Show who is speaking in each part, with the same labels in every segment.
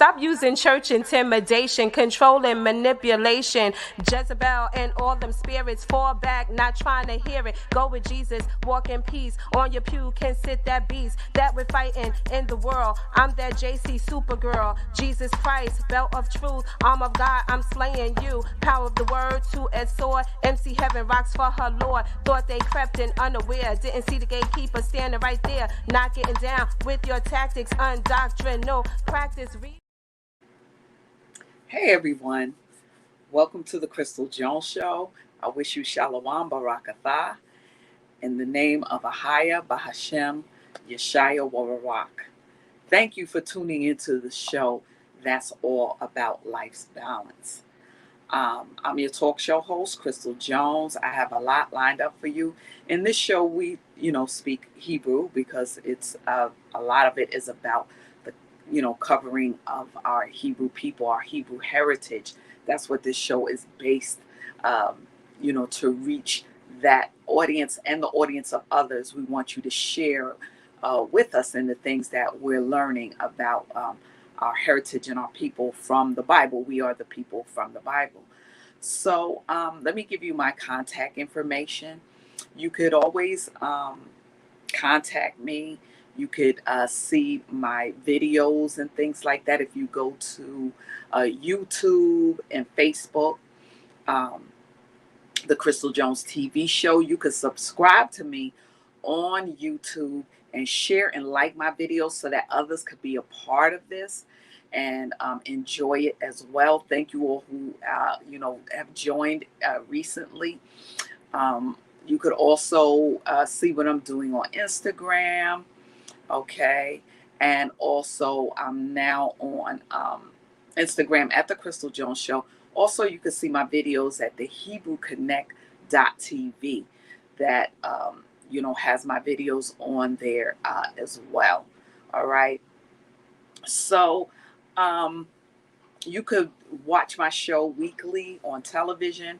Speaker 1: Stop using church intimidation, control and manipulation. Jezebel and all them spirits fall back, not trying to hear it. Go with Jesus, walk in peace. On your pew can sit that beast that we're fighting in the world. I'm that JC Supergirl, Jesus Christ, belt of truth, arm of God, I'm slaying you. Power of the word, two-edged sword. MC Heaven rocks for her Lord. Thought they crept in unaware, didn't see the gatekeeper standing right there. Not getting down with your tactics, undoctrinal practice.
Speaker 2: Hey everyone, welcome to the Crystal Jones Show. I wish you Shalawam, Ahthah, in the name of AHAYA, Bahashem, Yashaya, Rawach. Thank you for tuning into the show that's all about life's balance. I'm your talk show host, Crystal Jones. I have a lot lined up for you. In this show, we, speak Hebrew because it's a lot of it is about the, covering of our Hebrew people, our Hebrew heritage. That's what this show is based, to reach that audience and the audience of others. We want you to share with us in the things that we're learning about our heritage and our people from the Bible. We are the people from the Bible. So let me give you my contact information. You could always contact me. You could see my videos and things like that if you go to YouTube and Facebook, the Crystal Jones TV show. You could subscribe to me on YouTube and share and like my videos so that others could be a part of this and enjoy it as well. Thank you all who have joined recently. You could also see what I'm doing on Instagram, okay? And also I'm now on Instagram at the Crystal Jones Show. Also, you can see my videos at the HebrewConnect.tv that has my videos on there as well. All right. So you could watch my show weekly on television.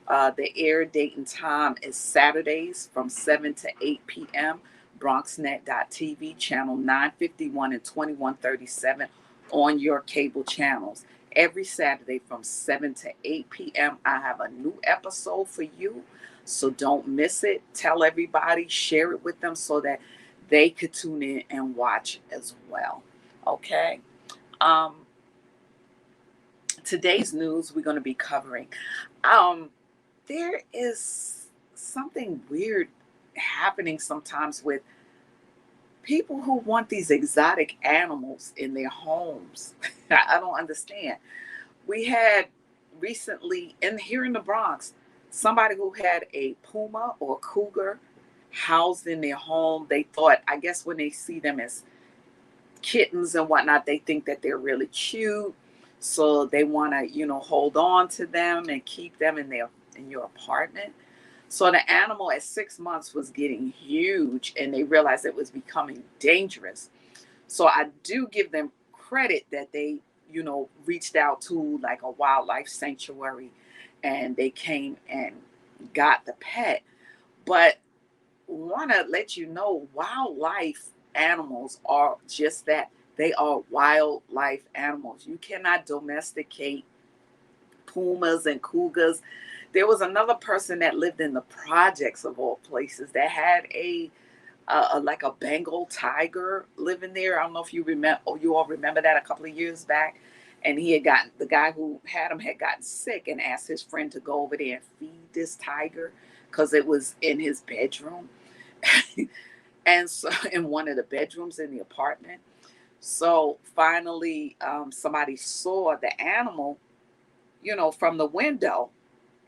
Speaker 2: The air date and time is Saturdays from 7 to 8 p.m. BronxNet.tv, channel 951 and 2137 on your cable channels. Every Saturday from 7 to 8 p.m. I have a new episode for you. So don't miss it. Tell everybody, share it with them so that they could tune in and watch as well. Okay. Today's news we're going to be covering. There is something weird happening sometimes with people who want these exotic animals in their homes. I don't understand. We had recently here in the Bronx, somebody who had a puma or cougar housed in their home. They thought, I guess when they see them as kittens and whatnot, they think that they're really cute. So they want to, hold on to them and keep them in your apartment. So the animal at 6 months was getting huge and they realized it was becoming dangerous. So I do give them credit that they, reached out to like a wildlife sanctuary and they came and got the pet. But want to let you know, wildlife animals are just that. They are wildlife animals. You cannot domesticate pumas and cougars. There was another person that lived in the projects of all places that had like a Bengal tiger living there. I don't know if you all remember that a couple of years back. And the guy who had him had gotten sick and asked his friend to go over there and feed this tiger because it was in his bedroom. And so in one of the bedrooms in the apartment. So finally, somebody saw the animal, from the window.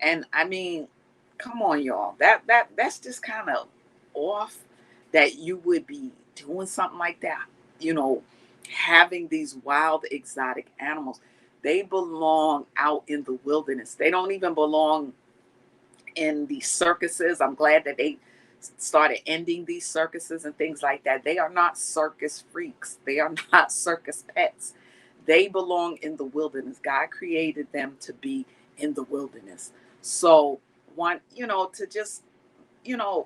Speaker 2: And I mean, come on, y'all. That's just kind of off that you would be doing something like that, having these wild exotic animals. They belong out in the wilderness. They don't even belong in the circuses. I'm glad that they started ending these circuses and things like that. They are not circus freaks. They are not circus pets. They belong in the wilderness. God created them to be in the wilderness. So to just,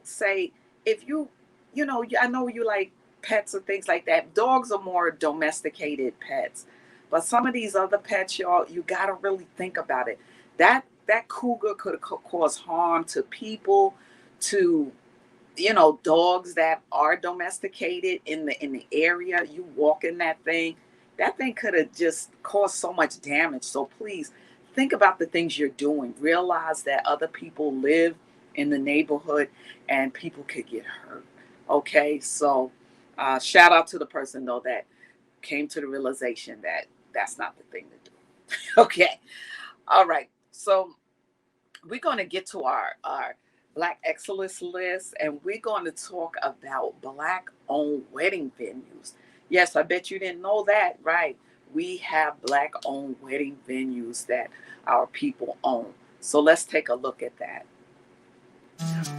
Speaker 2: say, if you, I know you like pets and things like that. Dogs are more domesticated pets. But some of these other pets, y'all, you got to really think about it. That cougar could have caused harm to people, to, dogs that are domesticated in the area. You walk in that thing could have just caused so much damage. So please think about the things you're doing. Realize that other people live in the neighborhood and people could get hurt. Okay, so shout out to the person though that came to the realization that that's not the thing to do. Okay, all right. So we're going to get to our Black Excellist list, and we're going to talk about Black-owned wedding venues. Yes, I bet you didn't know that, right? We have Black-owned wedding venues that our people own. So let's take a look at that.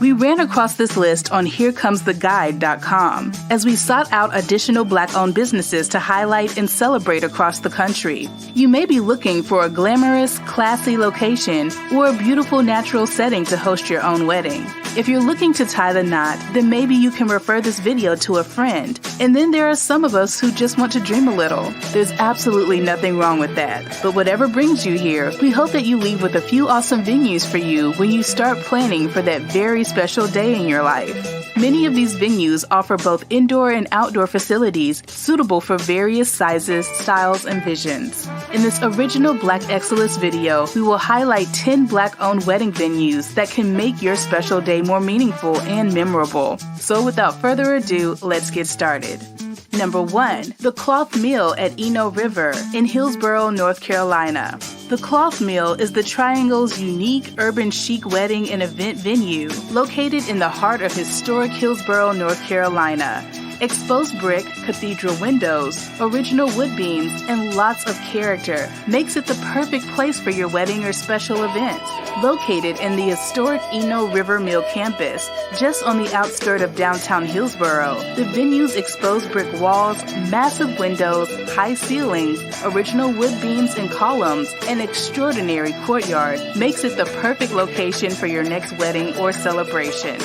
Speaker 3: We ran across this list on HereComesTheGuide.com as we sought out additional Black-owned businesses to highlight and celebrate across the country. You may be looking for a glamorous, classy location or a beautiful natural setting to host your own wedding. If you're looking to tie the knot, then maybe you can refer this video to a friend. And then there are some of us who just want to dream a little. There's absolutely nothing wrong with that. But whatever brings you here, we hope that you leave with a few awesome venues for you when you start planning for that very special day in your life. Many of these venues offer both indoor and outdoor facilities suitable for various sizes, styles, and visions. In this original Black Excellist video, we will highlight 10 Black-owned wedding venues that can make your special day more meaningful and memorable. So without further ado, let's get started. Number 1, the Cloth Mill at Eno River in Hillsborough, North Carolina. The Cloth Mill is the Triangle's unique urban chic wedding and event venue located in the heart of historic Hillsborough, North Carolina. Exposed brick, cathedral windows, original wood beams, and lots of character makes it the perfect place for your wedding or special event. Located in the historic Eno River Mill campus, just on the outskirts of downtown Hillsborough, the venue's exposed brick walls, massive windows, high ceilings, original wood beams and columns, and extraordinary courtyard makes it the perfect location for your next wedding or celebration.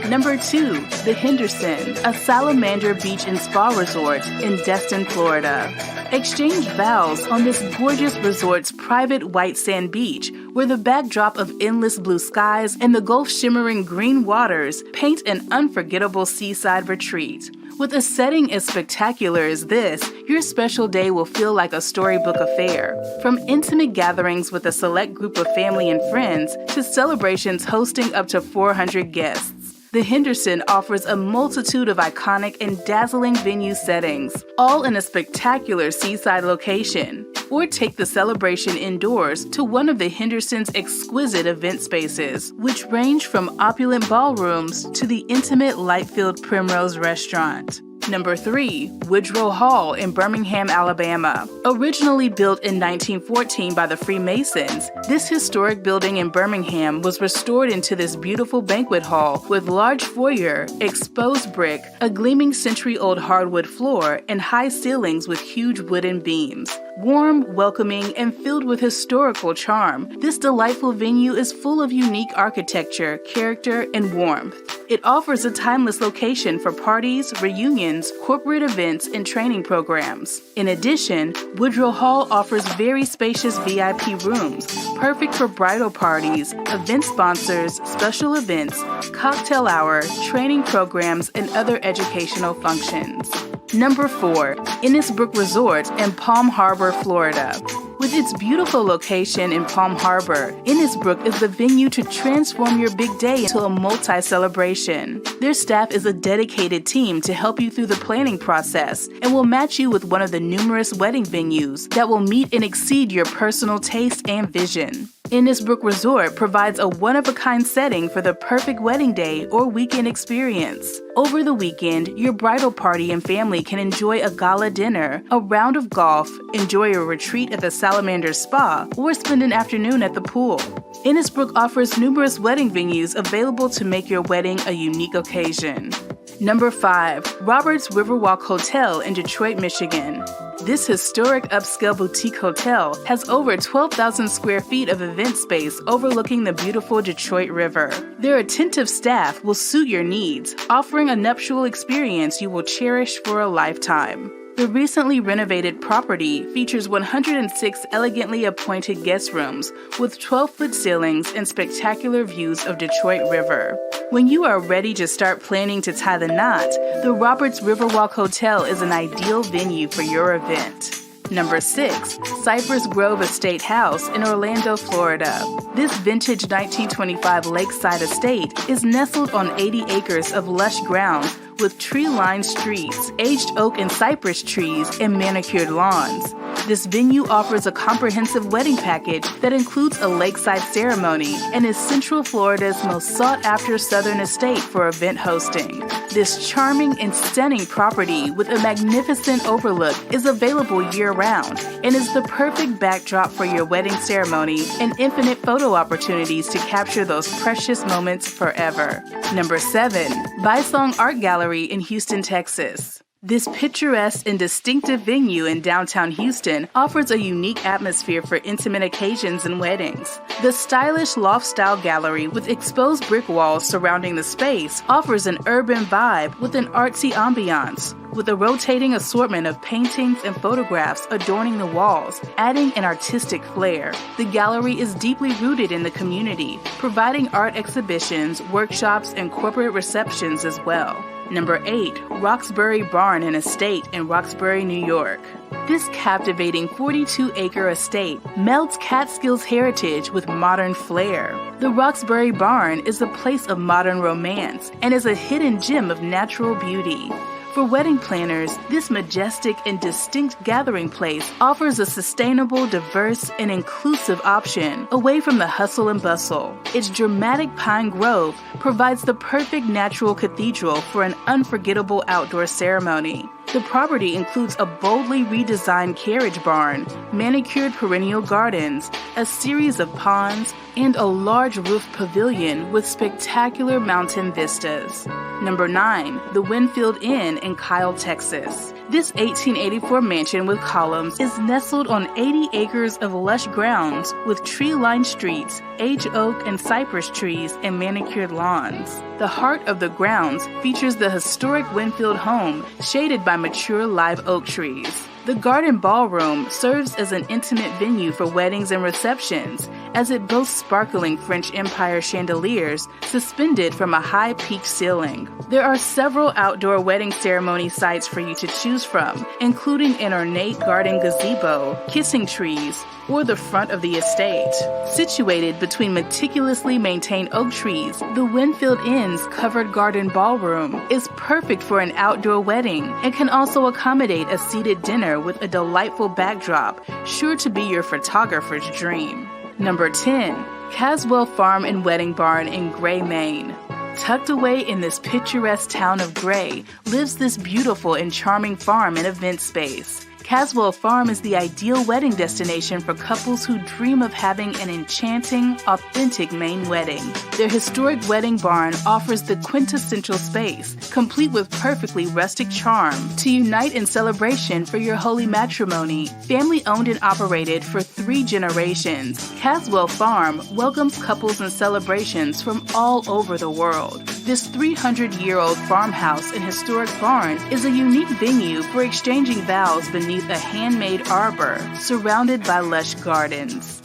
Speaker 3: Number 2, the Henderson, a salamander beach and spa resort in Destin, Florida. Exchange vows on this gorgeous resort's private white sand beach, where the backdrop of endless blue skies and the Gulf's shimmering green waters paint an unforgettable seaside retreat. With a setting as spectacular as this, your special day will feel like a storybook affair. From intimate gatherings with a select group of family and friends to celebrations hosting up to 400 guests. The Henderson offers a multitude of iconic and dazzling venue settings, all in a spectacular seaside location. Or take the celebration indoors to one of the Henderson's exquisite event spaces, which range from opulent ballrooms to the intimate light-filled Primrose restaurant. Number 3, Woodrow Hall in Birmingham, Alabama. Originally built in 1914 by the Freemasons, this historic building in Birmingham was restored into this beautiful banquet hall with large foyer, exposed brick, a gleaming century-old hardwood floor, and high ceilings with huge wooden beams. Warm, welcoming, and filled with historical charm, this delightful venue is full of unique architecture, character, and warmth. It offers a timeless location for parties, reunions, corporate events, and training programs. In addition, Woodrow Hall offers very spacious VIP rooms, perfect for bridal parties, event sponsors, special events, cocktail hour, training programs, and other educational functions. Number 4, Innisbrook Resort in Palm Harbor, Florida. With its beautiful location in Palm Harbor, Innisbrook is the venue to transform your big day into a multi-celebration. Their staff is a dedicated team to help you through the planning process and will match you with one of the numerous wedding venues that will meet and exceed your personal taste and vision. Innisbrook Resort provides a one-of-a-kind setting for the perfect wedding day or weekend experience. Over the weekend, your bridal party and family can enjoy a gala dinner, a round of golf, enjoy a retreat at the Salamander Spa, or spend an afternoon at the pool. Innisbrook offers numerous wedding venues available to make your wedding a unique occasion. Number 5, Roberts Riverwalk Hotel in Detroit, Michigan. This historic upscale boutique hotel has over 12,000 square feet of event space overlooking the beautiful Detroit River. Their attentive staff will suit your needs, offering a nuptial experience you will cherish for a lifetime. The recently renovated property features 106 elegantly appointed guest rooms with 12-foot ceilings and spectacular views of Detroit River. When you are ready to start planning to tie the knot, the Roberts Riverwalk Hotel is an ideal venue for your event. Number 6. Cypress Grove Estate House in Orlando, Florida. This vintage 1925 lakeside estate is nestled on 80 acres of lush grounds with tree-lined streets, aged oak and cypress trees, and manicured lawns. This venue offers a comprehensive wedding package that includes a lakeside ceremony and is Central Florida's most sought-after southern estate for event hosting. This charming and stunning property with a magnificent overlook is available year-round and is the perfect backdrop for your wedding ceremony and infinite photo opportunities to capture those precious moments forever. Number 7. Bysong Art Gallery in Houston, Texas. This picturesque and distinctive venue in downtown Houston offers a unique atmosphere for intimate occasions and weddings. The stylish loft-style gallery with exposed brick walls surrounding the space offers an urban vibe with an artsy ambiance, with a rotating assortment of paintings and photographs adorning the walls, adding an artistic flair. The gallery is deeply rooted in the community, providing art exhibitions, workshops, and corporate receptions as well. Number 8. Roxbury Barn and Estate in Roxbury, New York. This captivating 42-acre estate melds Catskills heritage with modern flair. The Roxbury Barn is a place of modern romance and is a hidden gem of natural beauty. For wedding planners, this majestic and distinct gathering place offers a sustainable, diverse, and inclusive option away from the hustle and bustle. Its dramatic pine grove provides the perfect natural cathedral for an unforgettable outdoor ceremony. The property includes a boldly redesigned carriage barn, manicured perennial gardens, a series of ponds, and a large roof pavilion with spectacular mountain vistas. Number 9. The Winfield Inn in Kyle, Texas. This 1884 mansion with columns is nestled on 80 acres of lush grounds with tree-lined streets, aged oak and cypress trees, and manicured lawns. The heart of the grounds features the historic Winfield home, shaded by mature live oak trees. The garden ballroom serves as an intimate venue for weddings and receptions, as it boasts sparkling French Empire chandeliers suspended from a high peaked ceiling. There are several outdoor wedding ceremony sites for you to choose from, including an ornate garden gazebo, kissing trees, or the front of the estate. Situated between meticulously maintained oak trees, the Winfield Inn's covered garden ballroom is perfect for an outdoor wedding and can also accommodate a seated dinner with a delightful backdrop, sure to be your photographer's dream. Number 10. Caswell Farm and Wedding Barn in Gray, Maine. Tucked away in this picturesque town of Gray lives this beautiful and charming farm and event space. Caswell Farm is the ideal wedding destination for couples who dream of having an enchanting, authentic Maine wedding. Their historic wedding barn offers the quintessential space, complete with perfectly rustic charm, to unite in celebration for your holy matrimony. Family owned and operated for 3 generations, Caswell Farm welcomes couples and celebrations from all over the world. This 300-year-old farmhouse and historic barn is a unique venue for exchanging vows beneath a handmade arbor surrounded by lush gardens.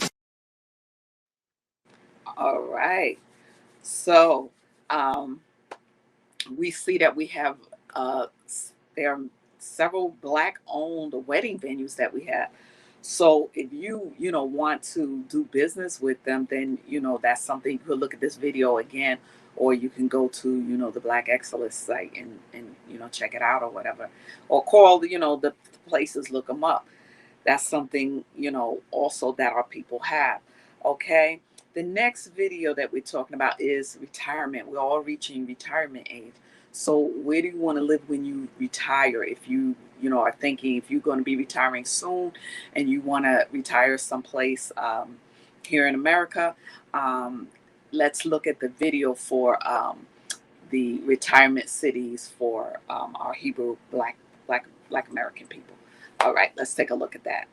Speaker 2: All right. So we see that we have there are several Black-owned wedding venues that we have. So if you want to do business with them, then that's something. You could look at this video again, or you can go to the Black Excellist site and check it out or whatever, or call the places, look them up. That's something also that our people have. Okay, the next video that we're talking about is retirement. We're all reaching retirement age. So where do you want to live when you retire? If you are thinking, if you're going to be retiring soon and you want to retire someplace here in America, let's look at the video for the retirement cities for our Hebrew Black American people. All right, let's take a look at that.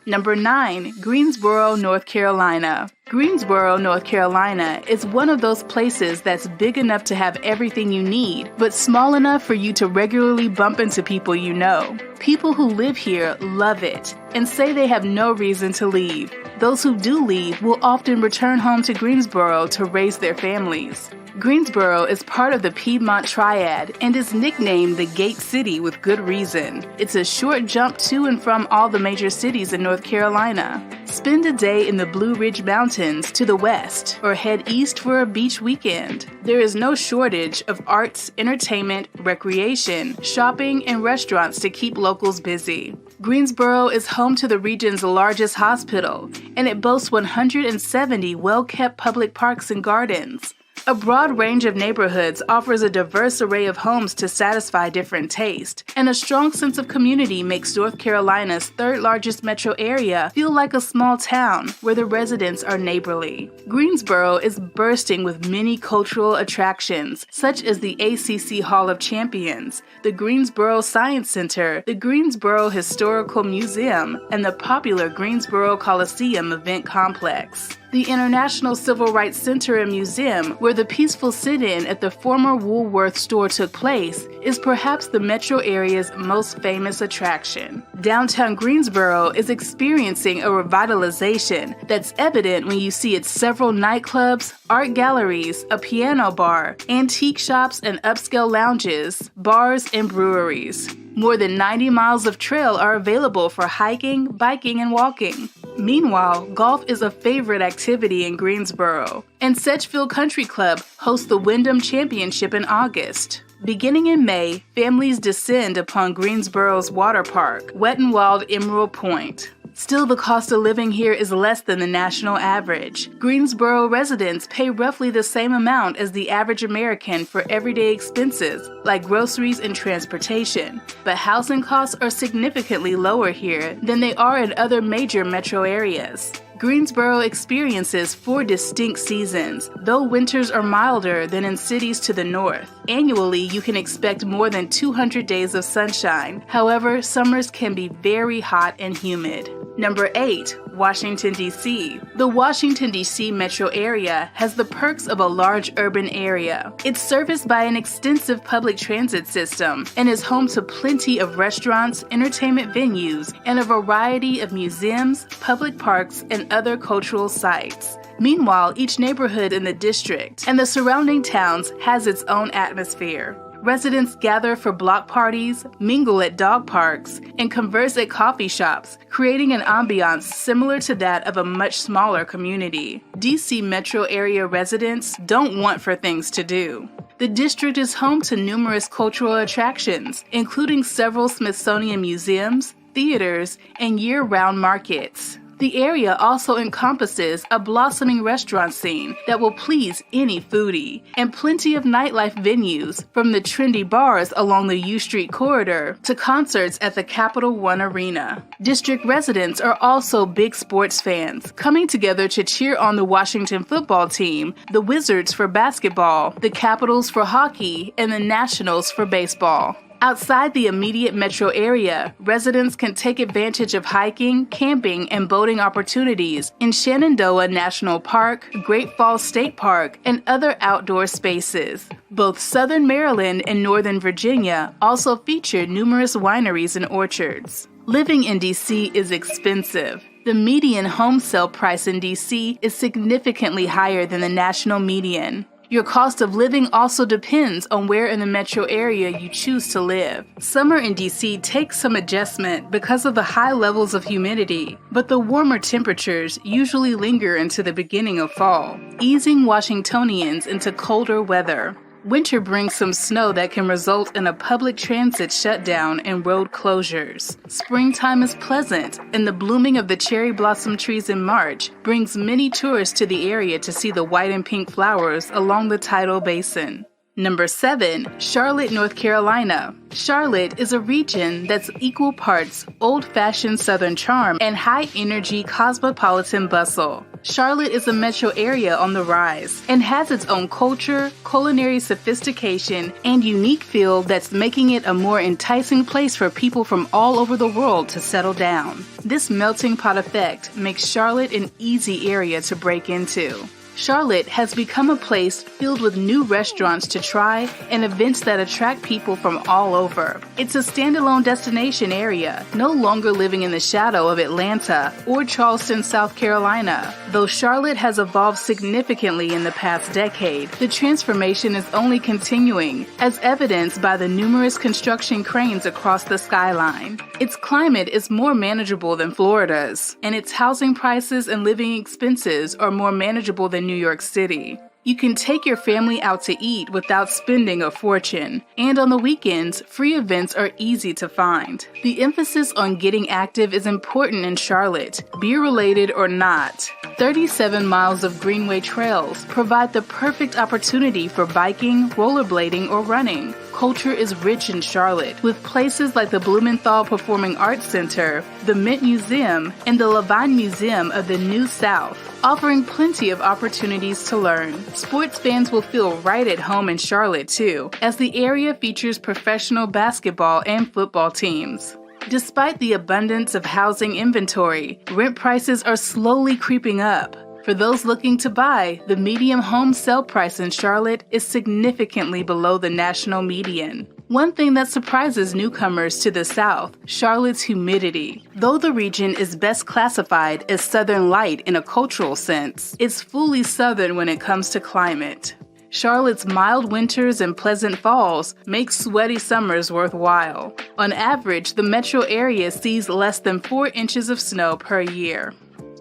Speaker 3: Number 9, Greensboro, North Carolina. Greensboro, North Carolina is one of those places that's big enough to have everything you need, but small enough for you to regularly bump into people you know. People who live here love it and say they have no reason to leave. Those who do leave will often return home to Greensboro to raise their families. Greensboro is part of the Piedmont Triad and is nicknamed the Gate City with good reason. It's a short jump to and from all the major cities in North Carolina. Spend a day in the Blue Ridge Mountains to the west or head east for a beach weekend. There is no shortage of arts, entertainment, recreation, shopping, and restaurants to keep locals busy. Greensboro is home to the region's largest hospital, and it boasts 170 well-kept public parks and gardens. A broad range of neighborhoods offers a diverse array of homes to satisfy different tastes, and a strong sense of community makes North Carolina's third largest metro area feel like a small town where the residents are neighborly. Greensboro is bursting with many cultural attractions, such as the ACC Hall of Champions, the Greensboro Science Center, the Greensboro Historical Museum, and the popular Greensboro Coliseum event complex. The International Civil Rights Center and Museum, where the peaceful sit-in at the former Woolworth store took place, is perhaps the metro area's most famous attraction. Downtown Greensboro is experiencing a revitalization that's evident when you see its several nightclubs, art galleries, a piano bar, antique shops, and upscale lounges, bars, and breweries. More than 90 miles of trail are available for hiking, biking, and walking. Meanwhile, golf is a favorite activity in Greensboro, and Sedgefield Country Club hosts the Wyndham Championship in August. Beginning in May, families descend upon Greensboro's water park, Wet n Wild Emerald Point. Still, the cost of living here is less than the national average. Greensboro residents pay roughly the same amount as the average American for everyday expenses, like groceries and transportation. But housing costs are significantly lower here than they are in other major metro areas. Greensboro experiences 4 distinct seasons, though winters are milder than in cities to the north. Annually, you can expect more than 200 days of sunshine. However, summers can be very hot and humid. Number 8, Washington, D.C. The Washington, D.C. metro area has the perks of a large urban area. It's serviced by an extensive public transit system and is home to plenty of restaurants, entertainment venues, and a variety of museums, public parks, and other cultural sites. Meanwhile, each neighborhood in the district and the surrounding towns has its own atmosphere. Residents gather for block parties, mingle at dog parks, and converse at coffee shops, creating an ambiance similar to that of a much smaller community. DC metro area residents don't want for things to do. The district is home to numerous cultural attractions, including several Smithsonian museums, theaters, and year-round markets. The area also encompasses a blossoming restaurant scene that will please any foodie, and plenty of nightlife venues, from the trendy bars along the U Street corridor to concerts at the Capital One Arena. District residents are also big sports fans, coming together to cheer on the Washington football team, the Wizards for basketball, the Capitals for hockey, and the Nationals for baseball. Outside the immediate metro area, residents can take advantage of hiking, camping, and boating opportunities in Shenandoah National Park, Great Falls State Park, and other outdoor spaces. Both Southern Maryland and Northern Virginia also feature numerous wineries and orchards. Living in D.C. is expensive. The median home sale price in D.C. is significantly higher than the national median. Your cost of living also depends on where in the metro area you choose to live. Summer in DC takes some adjustment because of the high levels of humidity, but the warmer temperatures usually linger into the beginning of fall, easing Washingtonians into colder weather. Winter brings some snow that can result in a public transit shutdown and road closures. Springtime is pleasant, and the blooming of the cherry blossom trees in March brings many tourists to the area to see the white and pink flowers along the tidal basin. Number 7, Charlotte, North Carolina. Charlotte is a region that's equal parts old-fashioned Southern charm and high-energy cosmopolitan bustle. Charlotte is a metro area on the rise and has its own culture, culinary sophistication, and unique feel that's making it a more enticing place for people from all over the world to settle down. This melting pot effect makes Charlotte an easy area to break into. Charlotte has become a place filled with new restaurants to try and events that attract people from all over. It's a standalone destination area, no longer living in the shadow of Atlanta or Charleston, South Carolina. Though Charlotte has evolved significantly in the past decade, the transformation is only continuing, as evidenced by the numerous construction cranes across the skyline. Its climate is more manageable than Florida's, and its housing prices and living expenses are more manageable than New York City. You can take your family out to eat without spending a fortune, and on the weekends, free events are easy to find. The emphasis on getting active is important in Charlotte, beer-related or not. 37 miles of greenway trails provide the perfect opportunity for biking, rollerblading, or running. Culture is rich in Charlotte, with places like the Blumenthal Performing Arts Center, the Mint Museum, and the Levine Museum of the New South, offering plenty of opportunities to learn. Sports fans will feel right at home in Charlotte, too, as the area features professional basketball and football teams. Despite the abundance of housing inventory, rent prices are slowly creeping up. For those looking to buy, the median home sale price in Charlotte is significantly below the national median. One thing that surprises newcomers to the South, Charlotte's humidity. Though the region is best classified as Southern Light in a cultural sense, it's fully Southern when it comes to climate. Charlotte's mild winters and pleasant falls make sweaty summers worthwhile. On average, the metro area sees less than 4 inches of snow per year.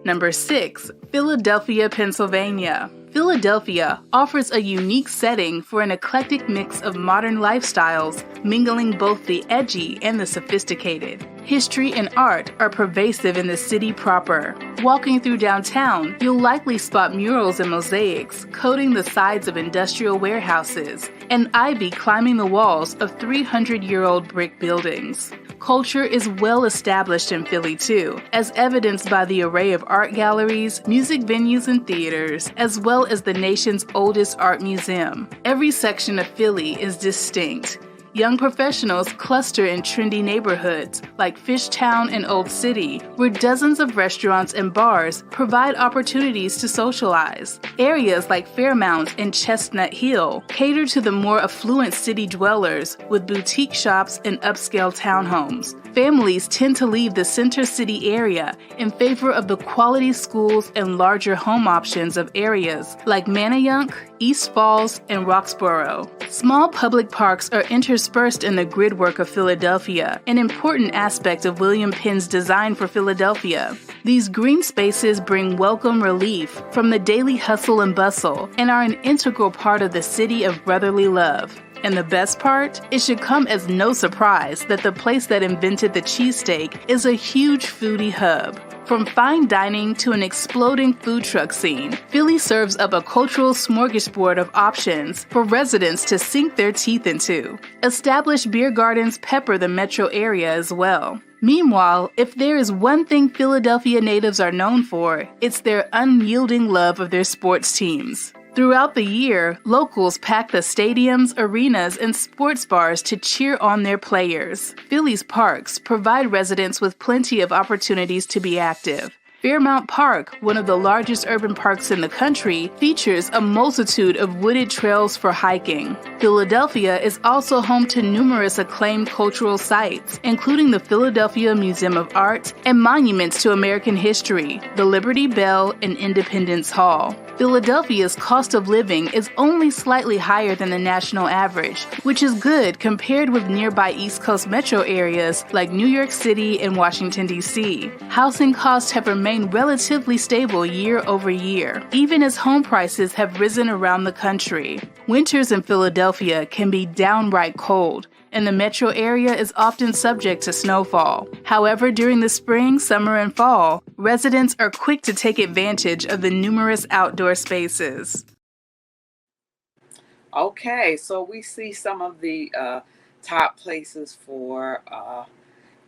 Speaker 3: Number 6. Philadelphia, Pennsylvania. Philadelphia offers a unique setting for an eclectic mix of modern lifestyles, mingling both the edgy and the sophisticated. History and art are pervasive in the city proper. Walking through downtown, you'll likely spot murals and mosaics coating the sides of industrial warehouses, and ivy climbing the walls of 300-year-old brick buildings. Culture is well established in Philly too, as evidenced by the array of art galleries, music venues, and theaters, as well as the nation's oldest art museum. Every section of Philly is distinct. Young professionals cluster in trendy neighborhoods like Fishtown and Old City, where dozens of restaurants and bars provide opportunities to socialize. Areas like Fairmount and Chestnut Hill cater to the more affluent city dwellers with boutique shops and upscale townhomes. Families tend to leave the center city area in favor of the quality schools and larger home options of areas like Manayunk, East Falls, and Roxborough. Small public parks are interspersed in the gridwork of Philadelphia, an important aspect of William Penn's design for Philadelphia. These green spaces bring welcome relief from the daily hustle and bustle and are an integral part of the city of brotherly love. And the best part? It should come as no surprise that the place that invented the cheesesteak is a huge foodie hub. From fine dining to an exploding food truck scene, Philly serves up a cultural smorgasbord of options for residents to sink their teeth into. Established beer gardens pepper the metro area as well. Meanwhile, if there is one thing Philadelphia natives are known for, it's their unyielding love of their sports teams. Throughout the year, locals pack the stadiums, arenas, and sports bars to cheer on their players. Philly's parks provide residents with plenty of opportunities to be active. Fairmount Park, one of the largest urban parks in the country, features a multitude of wooded trails for hiking. Philadelphia is also home to numerous acclaimed cultural sites, including the Philadelphia Museum of Art and monuments to American history, the Liberty Bell and Independence Hall. Philadelphia's cost of living is only slightly higher than the national average, which is good compared with nearby East Coast metro areas like New York City and Washington, D.C. Housing costs have remained relatively stable year over year, even as home prices have risen around the country. Winters in Philadelphia can be downright cold, and the metro area is often subject to snowfall. However, during the spring, summer, and fall, residents are quick to take advantage of the numerous outdoor spaces.
Speaker 2: Okay, so we see some of the top places for,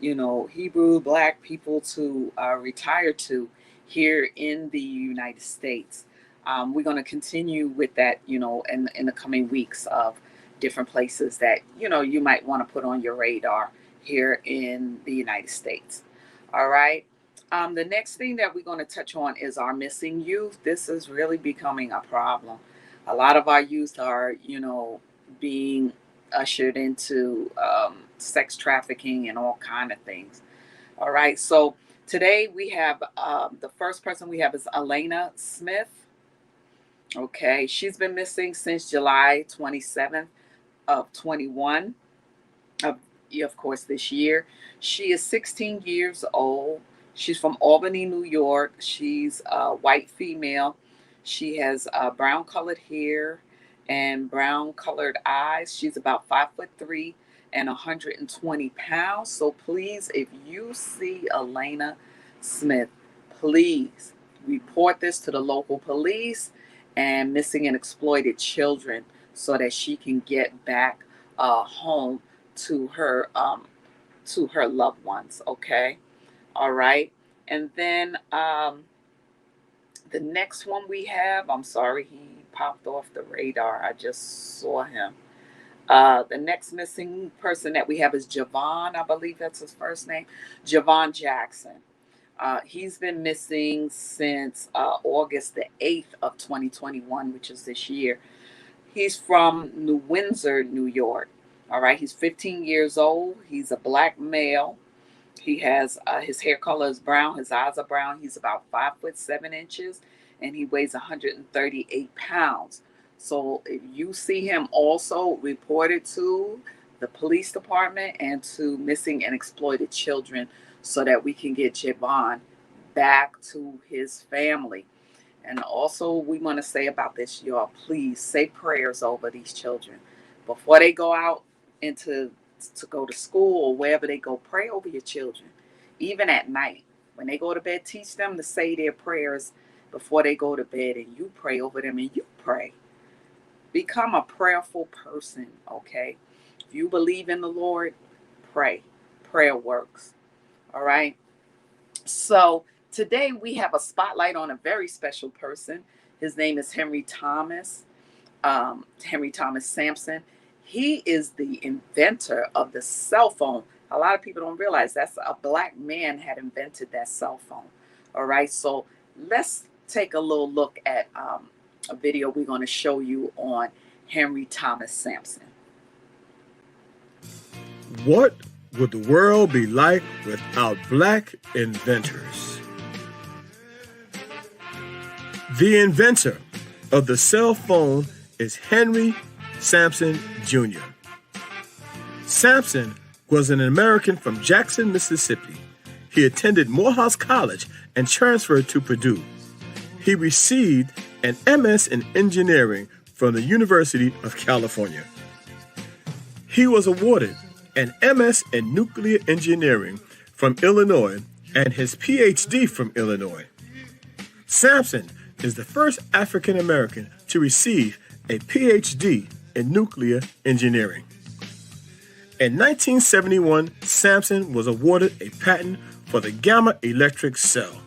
Speaker 2: Hebrew Black people to retire to here in the United States. We're going to continue with that, in the coming weeks of different places that, you might want to put on your radar here in the United States. All right. The next thing that we're going to touch on is our missing youth. This is really becoming a problem. A lot of our youth are, being ushered into sex trafficking and all kind of things. All right. So today we have the first person we have is Elena Smith. Okay. She's been missing since July 27th of 21. Of course, this year. She is 16 years old. She's from Albany, New York. She's a white female. She has brown colored hair and brown colored eyes. She's about 5'3" and 120 pounds. So please, if you see Elena Smith, please report this to the local police and missing and exploited children so that she can get back home to her loved ones. Okay. All right. And then the next one we have, I'm sorry, he popped off the radar. I just saw him. The next missing person that we have is Javon. I believe that's his first name. Javon Jackson. He's been missing since August the 8th of 2021, which is this year. He's from New Windsor, New York. All right. He's 15 years old. He's a black male. He has his hair color is brown. His eyes are brown. He's about 5'7" and he weighs 138 pounds. So if you see him, also report it to the police department and to missing and exploited children so that we can get Javon back to his family. And also we want to say about this, y'all, please say prayers over these children before they go out to go to school or wherever they go. Pray over your children, even at night. When they go to bed, teach them to say their prayers before they go to bed, and you pray over them and you pray. Become a prayerful person, okay? If you believe in the Lord, pray. Prayer works, all right? So today we have a spotlight on a very special person. His name is Henry Thomas Sampson. He is the inventor of the cell phone. A lot of people don't realize that's a black man had invented that cell phone. All right, so let's take a little look at a video we're going to show you on Henry Thomas Sampson.
Speaker 4: What would the world be like without black inventors? The inventor of the cell phone is Henry Sampson Jr. Sampson was an American from Jackson, Mississippi. He attended Morehouse College and transferred to Purdue. He received an MS in engineering from the University of California. He was awarded an MS in nuclear engineering from Illinois and his PhD from Illinois. Sampson is the first African American to receive a PhD in nuclear engineering. In 1971, Sampson was awarded a patent for the gamma electric cell.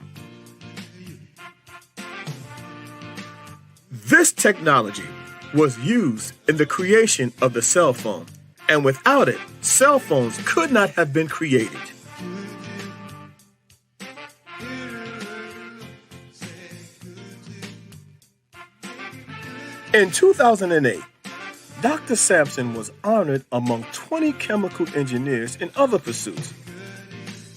Speaker 4: This technology was used in the creation of the cell phone, and without it, cell phones could not have been created. In 2008, Dr. Sampson was honored among 20 chemical engineers in other pursuits.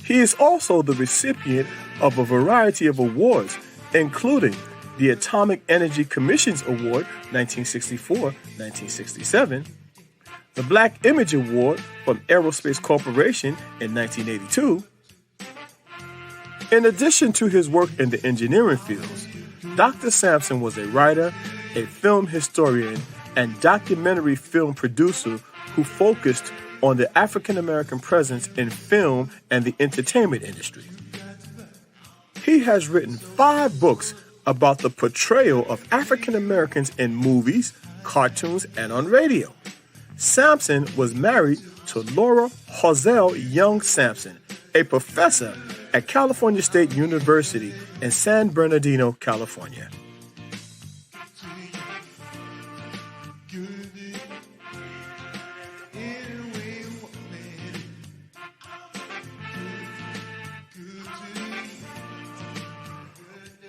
Speaker 4: He is also the recipient of a variety of awards, including the Atomic Energy Commission's Award 1964-1967, the Black Image Award from Aerospace Corporation in 1982. In addition to his work in the engineering fields, Dr. Sampson was a writer, a film historian, and documentary film producer who focused on the African American presence in film and the entertainment industry. He has written 5 books about the portrayal of African Americans in movies, cartoons, and on radio. Sampson was married to Laura Hosell Young Sampson, a professor at California State University in San Bernardino, California.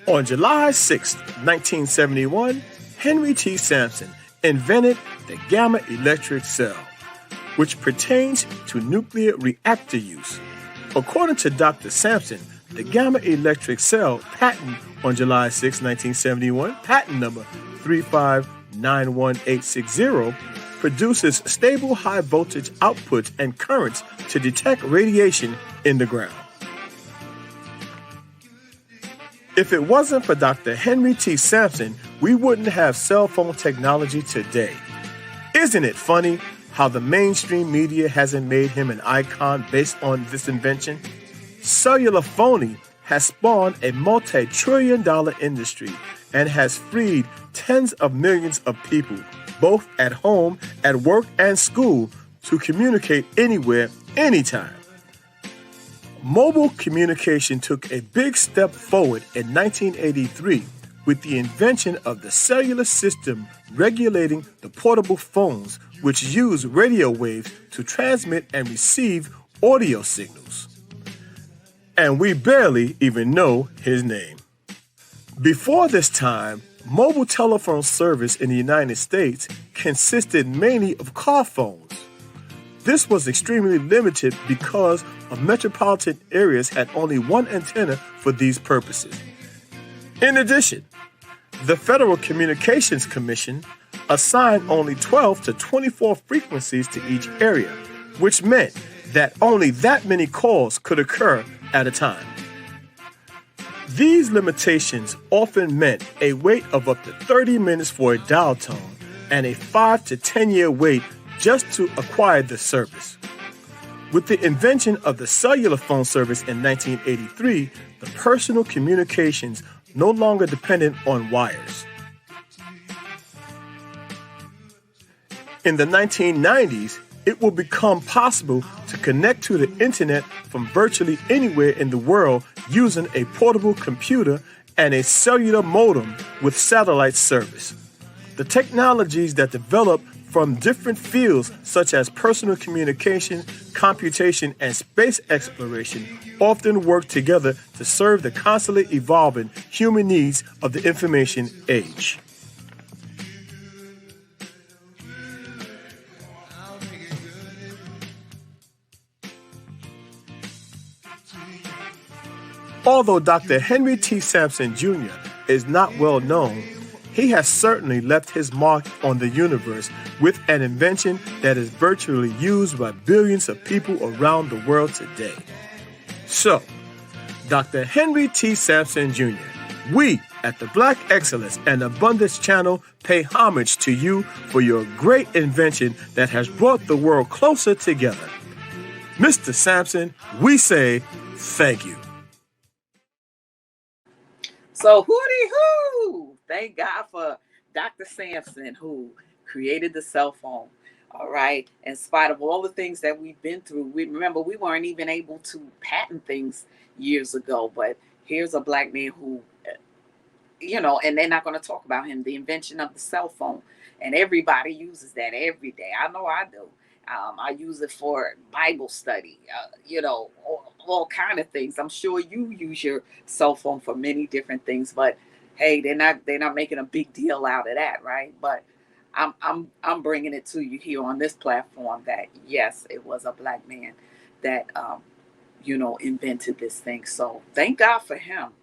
Speaker 4: On July 6, 1971, Henry T. Sampson invented the gamma electric cell, which pertains to nuclear reactor use. According to Dr. Sampson, the gamma electric cell patent on July 6, 1971, patent number 3591860, produces stable high voltage outputs and currents to detect radiation in the ground. If it wasn't for Dr. Henry T. Sampson, we wouldn't have cell phone technology today. Isn't it funny how the mainstream media hasn't made him an icon based on this invention? Cellular phony has spawned a multi-trillion-dollar industry and has freed tens of millions of people, both at home, at work, and school, to communicate anywhere, anytime. Mobile communication took a big step forward in 1983 with the invention of the cellular system regulating the portable phones, which use radio waves to transmit and receive audio signals. And we barely even know his name. Before this time, mobile telephone service in the United States consisted mainly of car phones. This was extremely limited because of metropolitan areas had only one antenna for these purposes. In addition, the Federal Communications Commission assigned only 12 to 24 frequencies to each area, which meant that only that many calls could occur at a time. These limitations often meant a wait of up to 30 minutes for a dial tone and a 5 to 10 year wait just to acquire the service. With the invention of the cellular phone service in 1983, the personal communications no longer depended on wires. In the 1990s, it will become possible to connect to the internet from virtually anywhere in the world using a portable computer and a cellular modem with satellite service. The technologies that develop from different fields such as personal communication, computation, and space exploration often work together to serve the constantly evolving human needs of the information age. Although Dr. Henry T. Sampson Jr. is not well known, he has certainly left his mark on the universe with an invention that is virtually used by billions of people around the world today. So, Dr. Henry T. Sampson Jr., we at the Black Excellist and Abundance Channel pay homage to you for your great invention that has brought the world closer together. Mr. Sampson, we say thank you.
Speaker 2: So hooty-hoo! Thank God for Dr. Sampson, who created the cell phone. All right. In spite of all the things that we've been through, we remember we weren't even able to patent things years ago. But here's a black man who, and they're not going to talk about him, the invention of the cell phone. And everybody uses that every day. I know I do. I use it for Bible study, all kind of things. I'm sure you use your cell phone for many different things, but hey, they're not making a big deal out of that, right? But I'm bringing it to you here on this platform that yes, it was a black man that invented this thing. So thank God for him.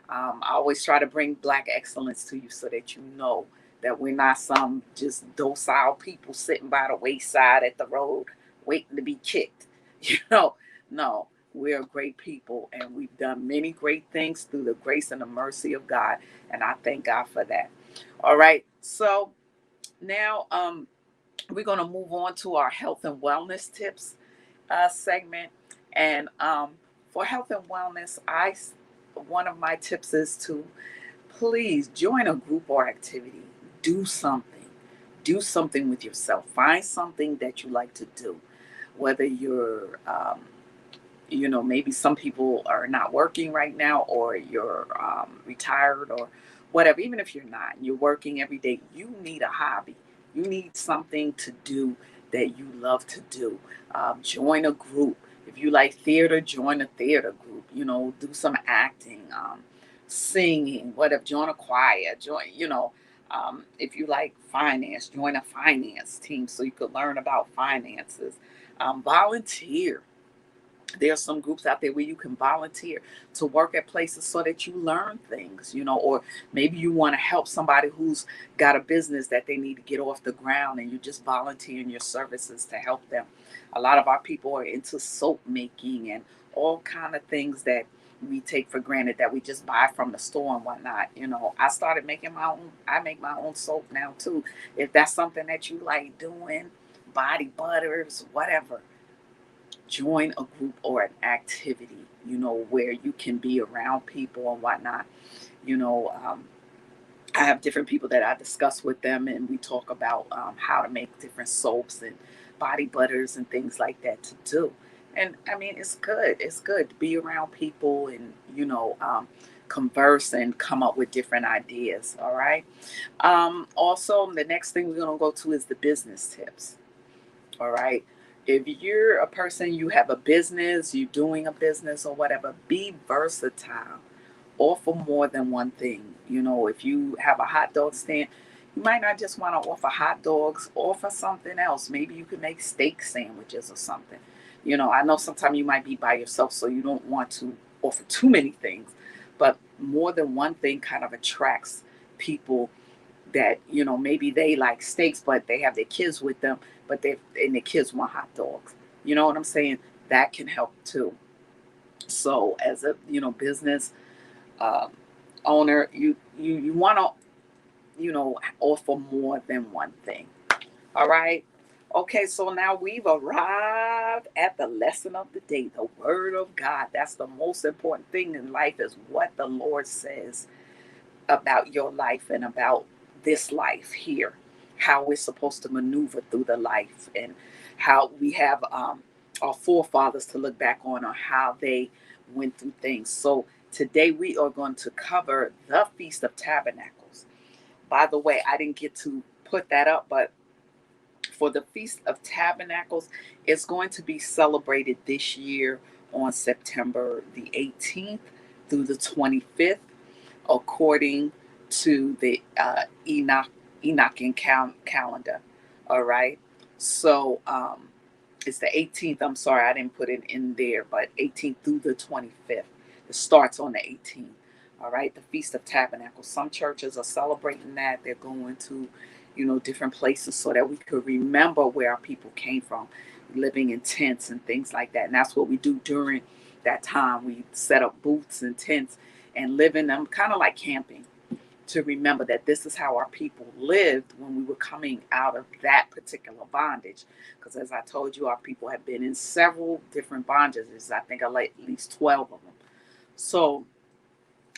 Speaker 2: I always try to bring black excellence to you so that you know that we're not some just docile people sitting by the wayside at the road waiting to be kicked. No, we're great people, and we've done many great things through the grace and the mercy of God, and I thank God for that. All right, so now we're going to move on to our health and wellness tips segment. And for health and wellness, one of my tips is to please join a group or activity. Do something with yourself. Find something that you like to do, whether you're maybe some people are not working right now, or you're retired or whatever. Even if you're not, you're working every day, you need a hobby. You need something to do that you love to do. Join a group. If you like theater, join a theater group. Do some acting, singing, whatever. Join a choir. If you like finance, join a finance team so you could learn about finances. Volunteer. There are some groups out there where you can volunteer to work at places so that you learn things, or maybe you want to help somebody who's got a business that they need to get off the ground, and you just volunteering your services to help them. A lot of our people are into soap making and all kind of things that we take for granted that we just buy from the store and whatnot. I started making I make my own soap now too. If that's something that you like doing, body butters, whatever. Join a group or an activity, where you can be around people and whatnot. I have different people that I discuss with them, and we talk about how to make different soaps and body butters and things like that to do. And I mean, it's good. It's good to be around people and, converse and come up with different ideas. All right. Also, the next thing we're going to go to is the business tips. All right. If you're a person, you have a business, you're doing a business or whatever, be versatile. Offer more than one thing. If you have a hot dog stand, you might not just want to offer hot dogs, offer something else. Maybe you could make steak sandwiches or something. I know sometimes you might be by yourself, so you don't want to offer too many things, but more than one thing kind of attracts people that, maybe they like steaks, but they have their kids with them, but and the kids want hot dogs. You know what I'm saying? That can help too. So as a, business owner, you want to, offer more than one thing. All right. Okay, so now we've arrived at the lesson of the day, the word of God. That's the most important thing in life, is what the Lord says about your life and about this life here, how we're supposed to maneuver through the life, and how we have our forefathers to look back on how they went through things. So today we are going to cover the Feast of Tabernacles. By the way, I didn't get to put that up, but for the Feast of Tabernacles, it's going to be celebrated this year on September the 18th through the 25th, according to the Enochian calendar. All right. So it's the 18th. I'm sorry, I didn't put it in there, but 18th through the 25th. It starts on the 18th. All right. The Feast of Tabernacles. Some churches are celebrating that. They're going to, different places so that we could remember where our people came from, living in tents and things like that. And that's what we do during that time. We set up booths and tents and live in them, kind of like camping, to remember that this is how our people lived when we were coming out of that particular bondage. Because as I told you, our people have been in several different bondages. I think I like at least 12 of them. So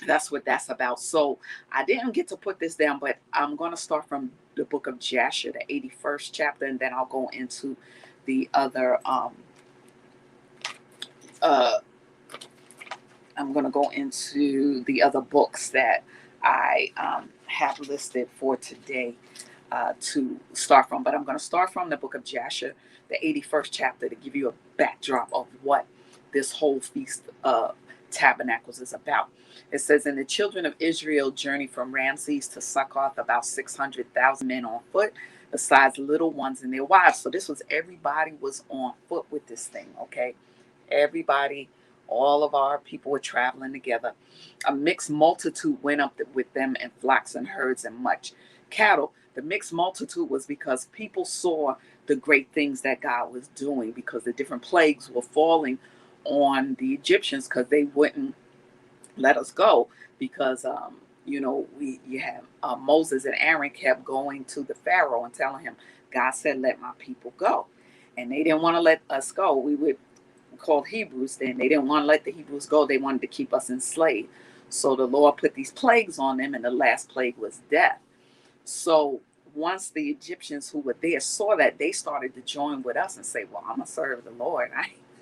Speaker 2: that's what that's about. So I didn't get to put this down, but I'm going to start from the book of Jasher, the 81st chapter, and then I'll go into the other, I'm going to go into the other books that I have listed for today to start from. But I'm going to start from the book of Jasher, the 81st chapter, to give you a backdrop of what this whole Feast of Tabernacles is about. It says, and the children of Israel journeyed from Ramses to Succoth, about 600,000 men on foot, besides little ones and their wives. So this was, everybody was on foot with this thing, okay? Everybody, all of our people were traveling together. A mixed multitude went up with them, and flocks and herds and much cattle. The mixed multitude was because people saw the great things that God was doing, because the different plagues were falling on the Egyptians, because they wouldn't let us go, because you have Moses and Aaron kept going to the Pharaoh and telling him, God said, let my people go. And they didn't want to let us go. We were called Hebrews then. They didn't want to let the Hebrews go. They wanted to keep us enslaved. So the Lord put these plagues on them, and the last plague was death. So once the Egyptians who were there saw that, they started to join with us and say, well, I'm going to serve the Lord.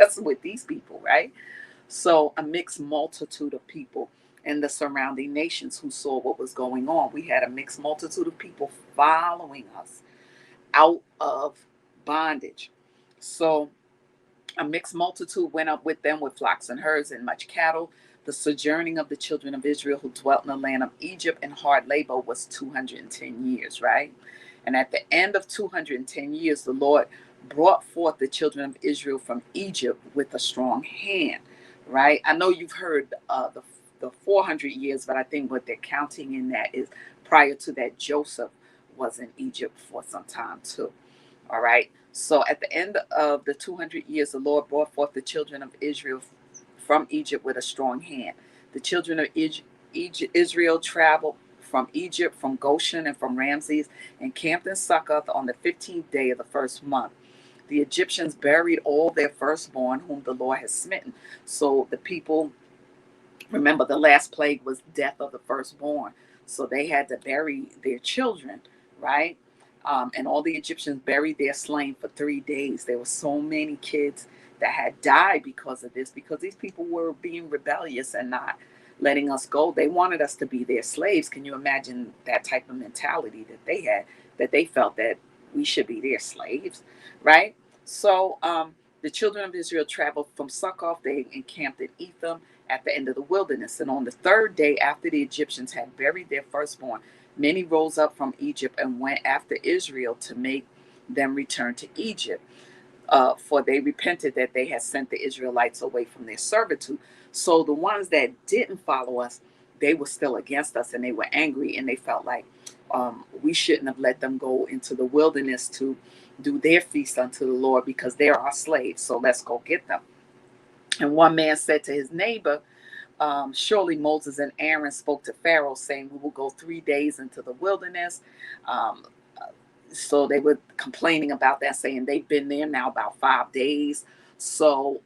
Speaker 2: That's with these people, right? So a mixed multitude of people in the surrounding nations who saw what was going on. We had a mixed multitude of people following us out of bondage. So a mixed multitude went up with them with flocks and herds and much cattle. The sojourning of the children of Israel who dwelt in the land of Egypt in hard labor was 210 years, right? And at the end of 210 years, the Lord brought forth the children of Israel from Egypt with a strong hand, right? I know you've heard the 400 years, but I think what they're counting in that is prior to that, Joseph was in Egypt for some time too. All right. So at the end of the 200 years, the Lord brought forth the children of Israel from Egypt with a strong hand. The children of Israel traveled from Egypt, from Goshen, and from Ramses, and camped in Succoth on the 15th day of the first month. The Egyptians buried all their firstborn, whom the Lord had smitten. So the people, remember, the last plague was death of the firstborn. So they had to bury their children, right? And all the Egyptians buried their slain for 3 days. There were so many kids that had died because of this, because these people were being rebellious and not letting us go. They wanted us to be their slaves. Can you imagine that type of mentality that they had, that they felt that we should be their slaves, right? So the children of Israel traveled from Succoth. They encamped at Etham at the end of the wilderness. And on the 3rd day after the Egyptians had buried their firstborn, many rose up from Egypt and went after Israel to make them return to Egypt. For they repented that they had sent the Israelites away from their servitude. So the ones that didn't follow us, they were still against us, and they were angry, and they felt like we shouldn't have let them go into the wilderness to do their feast unto the Lord, because they're our slaves. So let's go get them. And one man said to his neighbor, surely Moses and Aaron spoke to Pharaoh, saying, we will go 3 days into the wilderness. So they were complaining about that, saying they've been there now about 5 days. So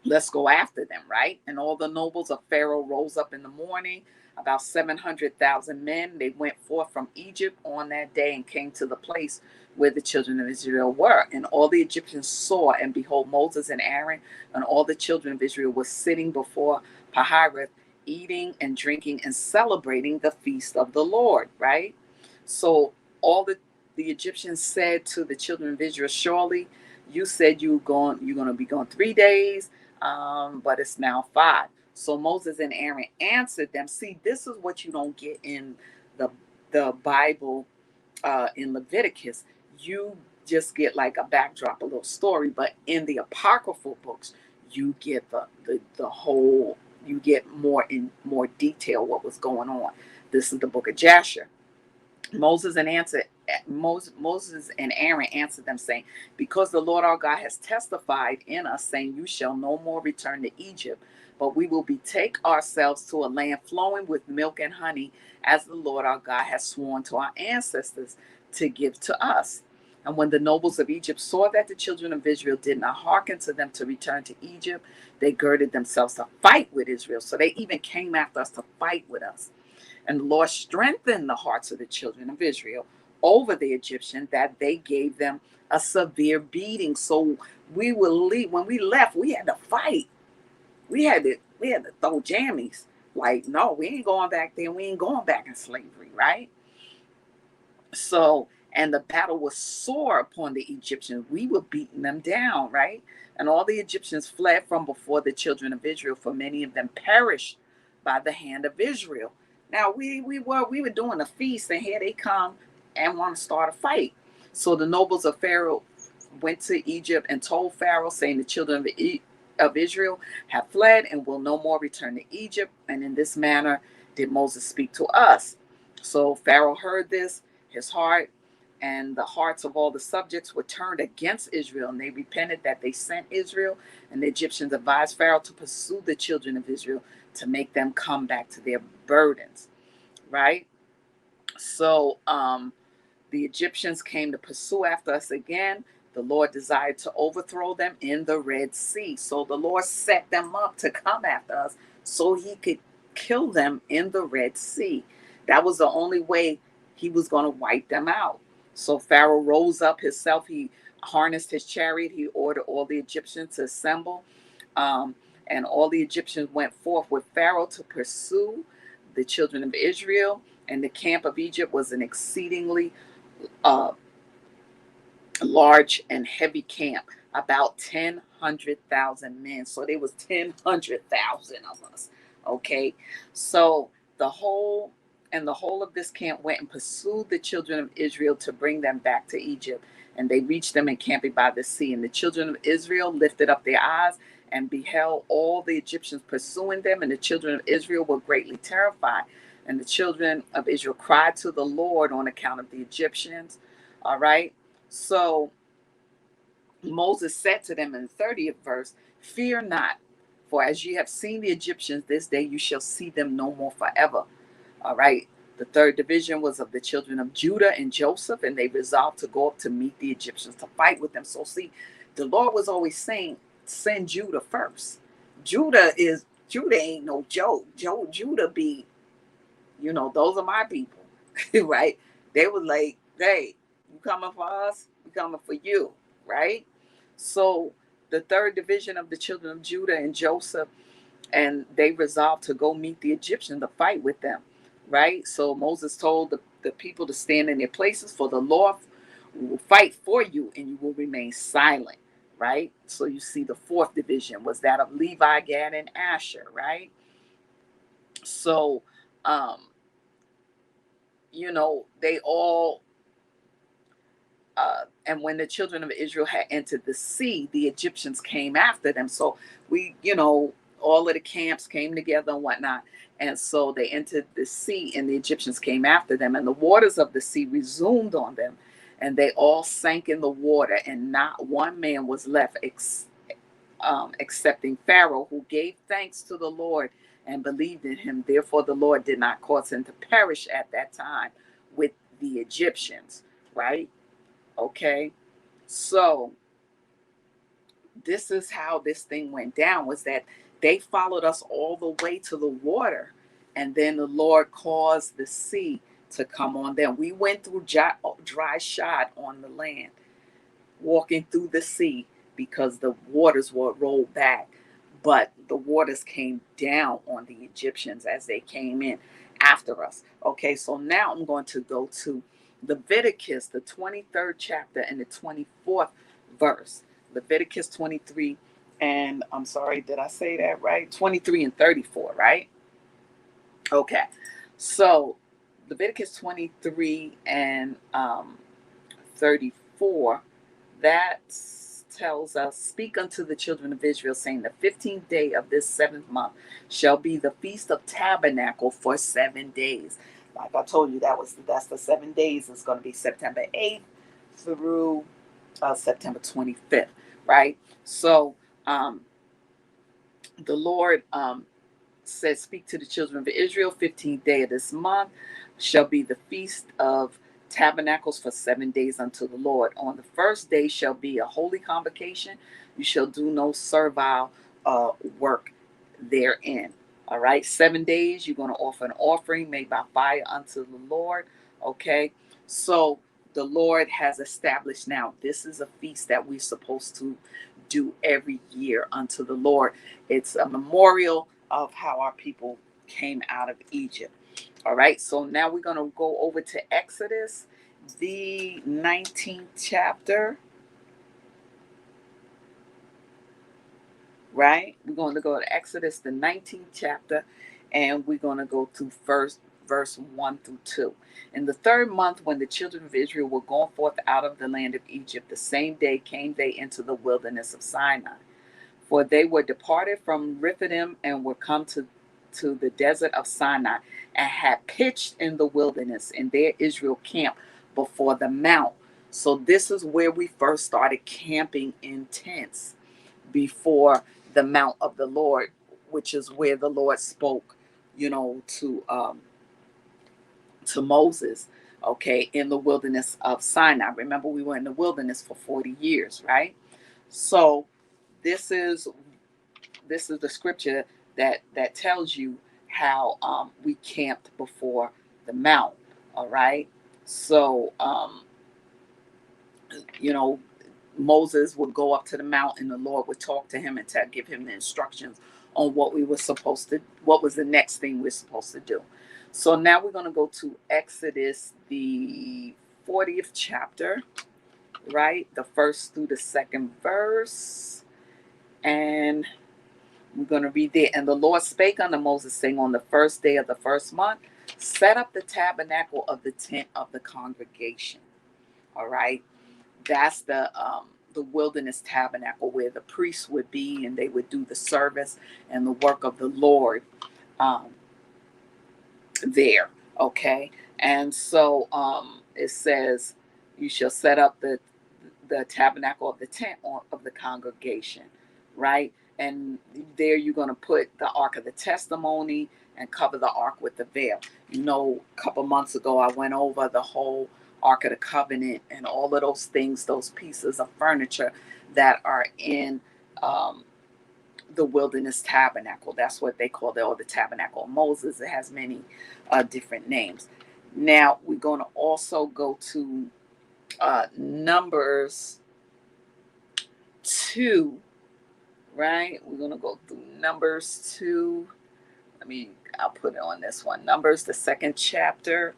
Speaker 2: let's go after them, right? And all the nobles of Pharaoh rose up in the morning, about 700,000 men. They went forth from Egypt on that day and came to the place where the children of Israel were. And all the Egyptians saw, and behold, Moses and Aaron and all the children of Israel were sitting before Pahirath, eating and drinking and celebrating the feast of the Lord, right? So all the Egyptians said to the children of Israel, surely you said you're going to be gone 3 days, but it's now 5. So Moses and Aaron answered them. See, this is what you don't get in the Bible, in Leviticus. You just get like a backdrop, a little story, but in the apocryphal books, you get the whole, you get more detail what was going on. This is the book of Jasher. Moses and Aaron answered them, saying, because the Lord our God has testified in us, saying, you shall no more return to Egypt, but we will betake ourselves to a land flowing with milk and honey, as the Lord our God has sworn to our ancestors to give to us. And when the nobles of Egypt saw that the children of Israel did not hearken to them to return to Egypt, they girded themselves to fight with Israel. So they even came after us to fight with us. And the Lord strengthened the hearts of the children of Israel over the Egyptians, that they gave them a severe beating. So we will leave. When we left, we had to fight. We had to throw jammies. Like, no, we ain't going back there. We ain't going back in slavery, right? So, and the battle was sore upon the Egyptians. We were beating them down, right? And all the Egyptians fled from before the children of Israel, for many of them perished by the hand of Israel. Now we were doing a feast, and here they come and want to start a fight. So the nobles of Pharaoh went to Egypt and told Pharaoh, saying, the children of Israel have fled and will no more return to Egypt. And in this manner did Moses speak to us. So Pharaoh heard this, his heart and the hearts of all the subjects were turned against Israel, and they repented that they sent Israel. And the Egyptians advised Pharaoh to pursue the children of Israel, to make them come back to their burdens, right? So the Egyptians came to pursue after us again. The Lord desired to overthrow them in the Red Sea. So the Lord set them up to come after us so he could kill them in the Red Sea. That was the only way he was going to wipe them out. So Pharaoh rose up himself. He harnessed his chariot, he ordered all the Egyptians to assemble. And all the Egyptians went forth with Pharaoh to pursue the children of Israel. And the camp of Egypt was an exceedingly large and heavy camp, about 100,000 men. So there was 100,000 of us. Okay, so the whole of this camp went and pursued the children of Israel to bring them back to Egypt. And they reached them encamping by the sea. And the children of Israel lifted up their eyes and beheld all the Egyptians pursuing them. And the children of Israel were greatly terrified. And the children of Israel cried to the Lord on account of the Egyptians. All right. So Moses said to them in the 30th verse, "Fear not, for as ye have seen the Egyptians this day, you shall see them no more forever." All right. The third division was of the children of Judah and Joseph, and they resolved to go up to meet the Egyptians to fight with them. So see, the Lord was always saying, send Judah first. Judah ain't no joke. Judah be, those are my people, right? They were like, hey, you coming for us? We coming for you, right? So the third division of the children of Judah and Joseph, and they resolved to go meet the Egyptians to fight with them, right? So Moses told the people to stand in their places, for the Lord will fight for you and you will remain silent, right? So you see the fourth division was that of Levi, Gad, and Asher, right? So, they all, and when the children of Israel had entered the sea, the Egyptians came after them. So all of the camps came together and whatnot. And so they entered the sea and the Egyptians came after them, and the waters of the sea resumed on them, and they all sank in the water, and not one man was left excepting Pharaoh, who gave thanks to the Lord and believed in him. Therefore the Lord did not cause him to perish at that time with the Egyptians, right? Okay, so this is how this thing went down, was that they followed us all the way to the water, and then the Lord caused the sea to come on them. We went through dry shod on the land, walking through the sea, because the waters were rolled back, but the waters came down on the Egyptians as they came in after us. Okay, so now I'm going to go to Leviticus, the 23rd chapter and the 24th verse. Leviticus 23 and, I'm sorry, did I say that right? 23 and 34, right? Okay, so Leviticus 23 and 34, that tells us, "Speak unto the children of Israel, saying, the 15th day of this 7th month shall be the feast of tabernacle for 7 days." Like I told you, that's the 7 days. It's going to be September 8th through September 25th, right? So the Lord says, "Speak to the children of Israel, 15th day of this month shall be the feast of tabernacles for 7 days unto the Lord. On the first day shall be a holy convocation. You shall do no servile work therein." All right, 7 days you're going to offer an offering made by fire unto the Lord. Okay, so the Lord has established now this is a feast that we're supposed to do every year unto the Lord. It's a memorial of how our people came out of Egypt. All right, so now we're going to go over to Exodus, the 19th chapter. Right? We're going to go to Exodus, the 19th chapter, and we're going to go to first verse 1 through 2. "In the 3rd month, when the children of Israel were gone forth out of the land of Egypt, the same day came they into the wilderness of Sinai. For they were departed from Rephidim and were come to the desert of Sinai, and had pitched in the wilderness, and there Israel camped before the mount." So this is where we first started camping in tents, before the mount of the Lord, which is where the Lord spoke, to Moses, okay, in the wilderness of Sinai. Remember, we were in the wilderness for 40 years, right? So this is the scripture that tells you how we camped before the mount. All right, so Moses would go up to the mountain, the Lord would talk to him and give him the instructions on what was the next thing we're supposed to do. So now we're going to go to Exodus, the 40th chapter, right? The first through the second verse. And we're going to read there. And the Lord spake unto Moses, saying, on the first day of the first month, set up the tabernacle of the tent of the congregation. All right. That's the wilderness tabernacle where the priests would be, and they would do the service and the work of the Lord there. Okay. And so it says, you shall set up the tabernacle of the tent of the congregation, right? And there you're going to put the ark of the testimony and cover the ark with the veil. You know, a couple months ago, I went over the whole Ark of the Covenant and all of those things, those pieces of furniture that are in the wilderness tabernacle. That's what they call the tabernacle of Moses. It has many different names. Now we're going to also go to Numbers 2, right? We're going to go through Numbers 2. I'll put it on this one. Numbers, the 2nd chapter,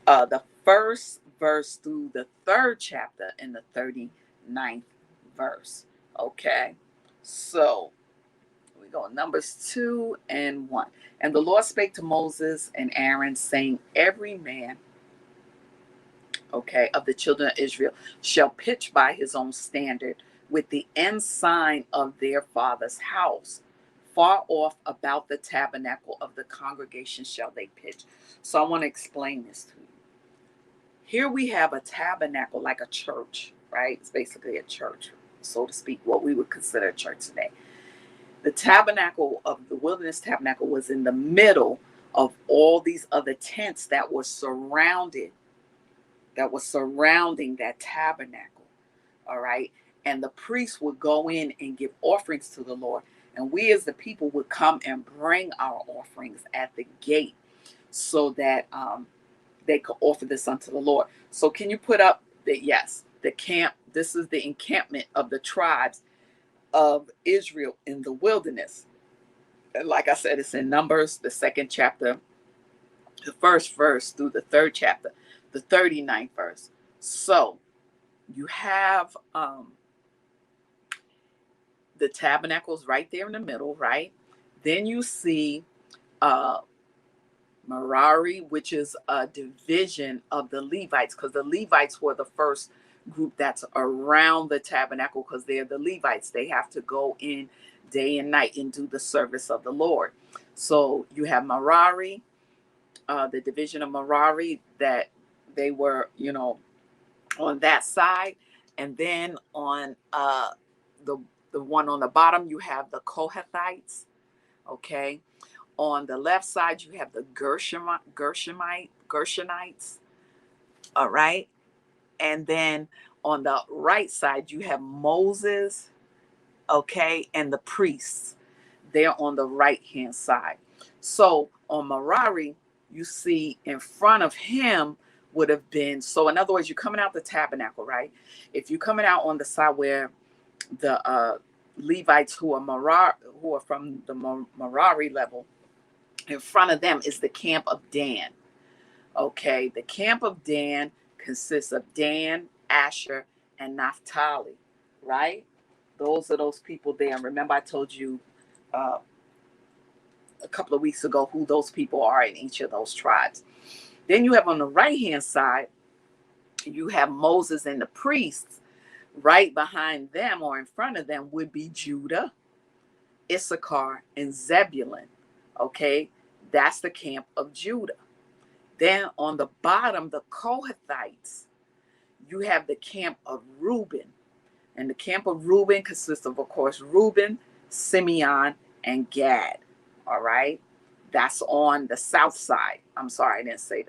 Speaker 2: the 1st verse through the 3rd chapter and the 39th verse. Okay, so we go Numbers 2 and 1. And the Lord spake to Moses and Aaron, saying, every man, okay, of the children of Israel shall pitch by his own standard with the ensign of their father's house. Far off about the tabernacle of the congregation shall they pitch. So I want to explain this to you. Here we have a tabernacle like a church, right? It's basically a church, so to speak, what we would consider a church today. The tabernacle of the wilderness tabernacle was in the middle of all these other tents that were surrounding that tabernacle. All right. And the priests would go in and give offerings to the Lord. And we as the people would come and bring our offerings at the gate so that they could offer this unto the Lord. So can you put up the camp? This is the encampment of the tribes of Israel in the wilderness. And like I said, it's in Numbers, the 2nd chapter, the 1st verse through the 3rd chapter, the 39th verse. So you have the tabernacles right there in the middle, right? Then you see Merari, which is a division of the Levites, because the Levites were the first group that's around the tabernacle, because they're the Levites. They have to go in day and night and do the service of the Lord. So you have Merari, the division of Merari, that they were, on that side. And then on the one on the bottom, you have the Kohathites. Okay. On the left side, you have the Gershonites. All right. And then on the right side, you have Moses. Okay. And the priests. They're on the right hand side. So on Merari, you see in front of him would have been, so in other words, you're coming out the tabernacle, right? If you're coming out on the side where the Levites who are from the Merari level, in front of them is the camp of Dan. Okay, the camp of Dan consists of Dan, Asher, and Naphtali, right? Those are those people there. And remember, I told you a couple of weeks ago who those people are in each of those tribes. Then you have on the right-hand side, you have Moses and the priests. Right behind them or in front of them would be Judah, Issachar, and Zebulun. Okay, that's the camp of Judah. Then on the bottom, the Kohathites, you have the camp of Reuben. And the camp of Reuben consists of course, Reuben, Simeon, and Gad. All right, that's on the south side. I'm sorry, I didn't say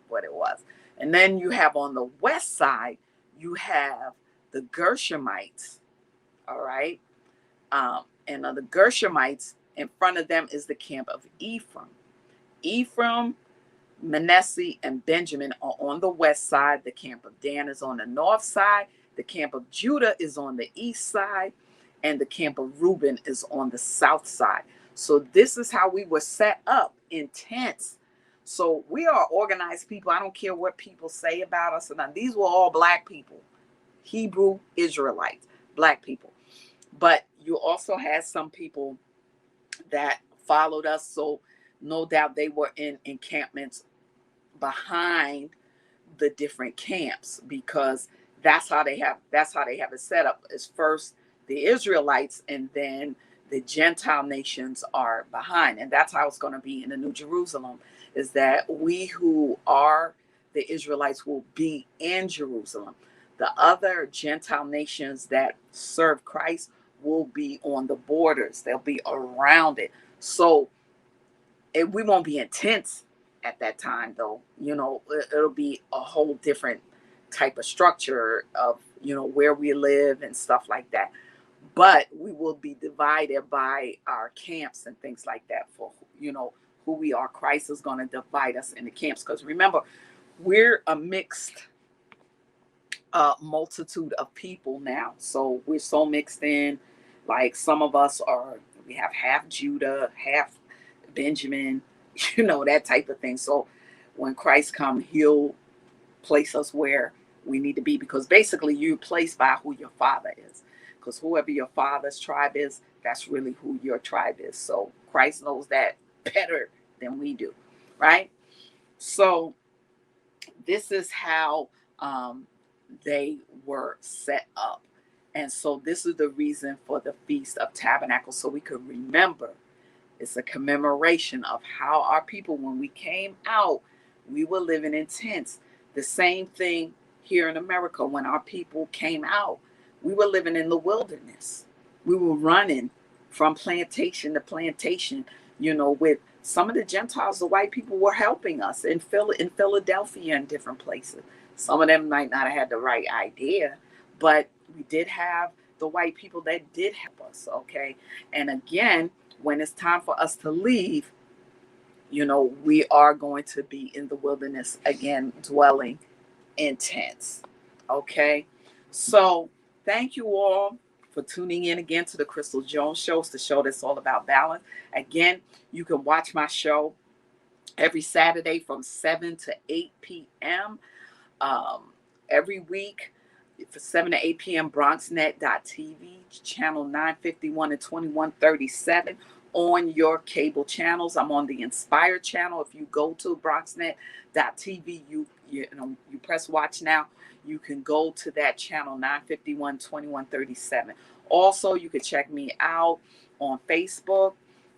Speaker 2: what it was. And then you have on the west side, you have the Gershonites, all right? And the Gershonites, in front of them is the camp of Ephraim. Ephraim, Manasseh, and Benjamin are on the west side. The camp of Dan is on the north side. The camp of Judah is on the east side, and the camp of Reuben is on the south side. So this is how we were set up in tents. So we are organized people. I don't care what people say about us. And these were all black people, Hebrew Israelites, black people. But you also had some people that followed us. So no doubt they were in encampments behind the different camps, because that's how they have it set up. Is first the Israelites, and then the Gentile nations are behind. And that's how it's going to be in the New Jerusalem, is that we who are the Israelites will be in Jerusalem. The other Gentile nations that serve Christ will be on the borders. They'll be around it. So we won't be in tents at that time, though. It'll be a whole different type of structure of, where we live and stuff like that. But we will be divided by our camps and things like that for, who we are. Christ is going to divide us into camps, because remember, we're a mixed multitude of people now. So we're so mixed in. Like some of us we have half Judah, half Benjamin, that type of thing. So when Christ comes, he'll place us where we need to be, because basically you're placed by who your father is. Because whoever your father's tribe is, that's really who your tribe is. So Christ knows that better than we do, right? So this is how they were set up. And so this is the reason for the Feast of Tabernacles, so we could remember. It's a commemoration of how our people, when we came out, we were living in tents. The same thing here in America, when our people came out, we were living in the wilderness. We were running from plantation to plantation, with some of the Gentiles. The white people were helping us in Philadelphia and different places. Some of them might not have had the right idea, but we did have the white people that did help us, okay? And again, when it's time for us to leave, we are going to be in the wilderness again, dwelling in tents, okay? So thank you all for tuning in again to the Crystal Jones Show. It's the show that's all about balance. Again, you can watch my show every Saturday from 7 to 8 p.m. Every week for 7 to 8 p.m. BronxNet.tv, channel 951 and 2137 on your cable channels. I'm on the Inspire channel. If you go to BronxNet.tv, you press watch now. You can go to that channel 951 2137. Also, you can check me out on Facebook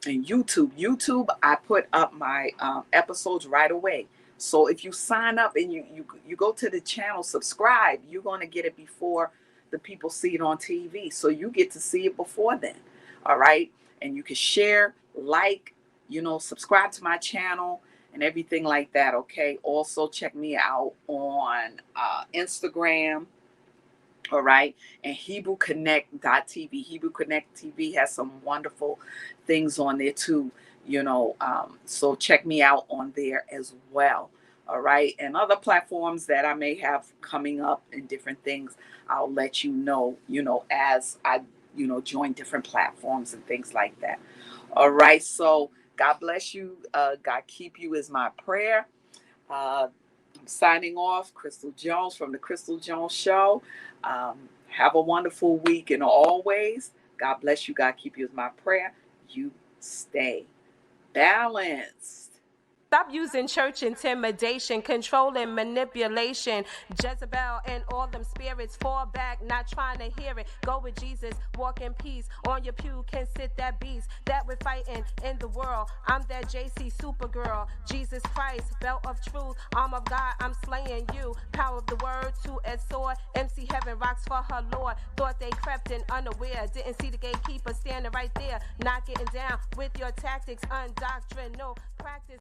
Speaker 2: and YouTube. YouTube, I put up my episodes right away. So if you sign up and you go to the channel, subscribe, you're going to get it before the people see it on TV. So you get to see it before then. All right. And you can share, like, subscribe to my channel and everything like that. Okay. Also check me out on Instagram. All right. And HebrewConnect.tv. Hebrew Connect TV has some wonderful things on there too. So check me out on there as well. All right. And other platforms that I may have coming up and different things, I'll let you know, as I, join different platforms and things like that. All right. So God bless you. God keep you is my prayer. I'm signing off. Crystal Jones from the Crystal Jones Show. Have a wonderful week, and always, God bless you. God keep you is my prayer. You stay balanced.
Speaker 1: Stop using church intimidation, control and manipulation. Jezebel and all them spirits fall back, not trying to hear it. Go with Jesus, walk in peace. On your pew can sit that beast that we're fighting in the world. I'm that JC Supergirl, Jesus Christ, belt of truth, arm of God, I'm slaying you. Power of the word, two-edged sword. MC Heaven rocks for her Lord. Thought they crept in unaware, didn't see the gatekeeper standing right there. Not getting down with your tactics, undoctrinal practice.